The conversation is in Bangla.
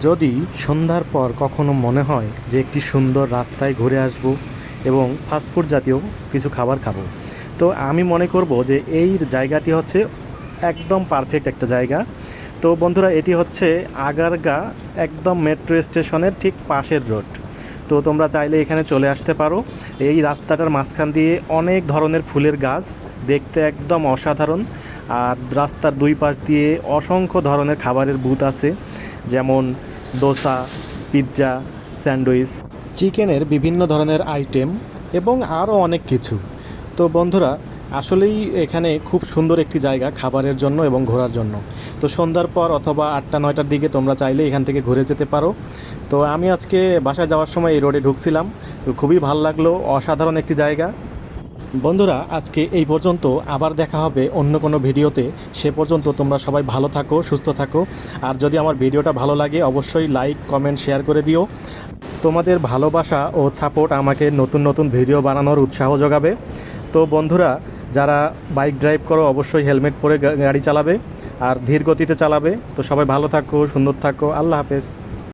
যদি সন্ধ্যার পর কখনো মনে হয় যে একটি সুন্দর রাস্তায় ঘুরে আসব এবং ফাস্টফুড জাতীয় কিছু খাবার খাবো, তো আমি মনে করব যে এই জায়গাটি হচ্ছে একদম পারফেক্ট একটা জায়গা। তো বন্ধুরা, এটি হচ্ছে আগারগা, একদম মেট্রো স্টেশনের ঠিক পাশের রোড। তো তোমরা চাইলে এখানে চলে আসতে পারো। এই রাস্তাটার মাঝখান দিয়ে অনেক ধরনের ফুলের গাছ, দেখতে একদম অসাধারণ। আর রাস্তার দুই পাশ দিয়ে অসংখ্য ধরনের খাবারের বুথ আছে, যেমন দোসা, পিৎজা, স্যান্ডউইচ, চিকেনের বিভিন্ন ধরনের আইটেম এবং আরও অনেক কিছু। তো বন্ধুরা, আসলেই এখানে খুব সুন্দর একটি জায়গা খাবারের জন্য এবং ঘোরার জন্য। তো সন্ধ্যার পর অথবা 8টা-9টার দিকে তোমরা চাইলে এখান থেকে ঘুরে যেতে পারো। তো আমি আজকে বাসায় যাওয়ার সময় এই রোডে ঢুকছিলাম, তো খুবই ভালো লাগলো, অসাধারণ একটি জায়গা। বন্ধুরা, আজকে এই পর্যন্ত, আবার দেখা হবে অন্য কোনো ভিডিওতে। সে পর্যন্ত তোমরা সবাই ভালো থাকো, সুস্থ থাকো। আর যদি আমার ভিডিওটা ভালো লাগে অবশ্যই লাইক, কমেন্ট, শেয়ার করে দিও। তোমাদের ভালোবাসা ও সাপোর্ট আমাকে নতুন নতুন ভিডিও বানানোর উৎসাহ যোগাবে। তো বন্ধুরা, যারা বাইক ড্রাইভ করো অবশ্যই হেলমেট পরে গাড়ি চালাবে আর ধীর গতিতে চালাবে। তো সবাই ভালো থাকো, সুন্দর থাকো, আল্লাহ হাফেজ।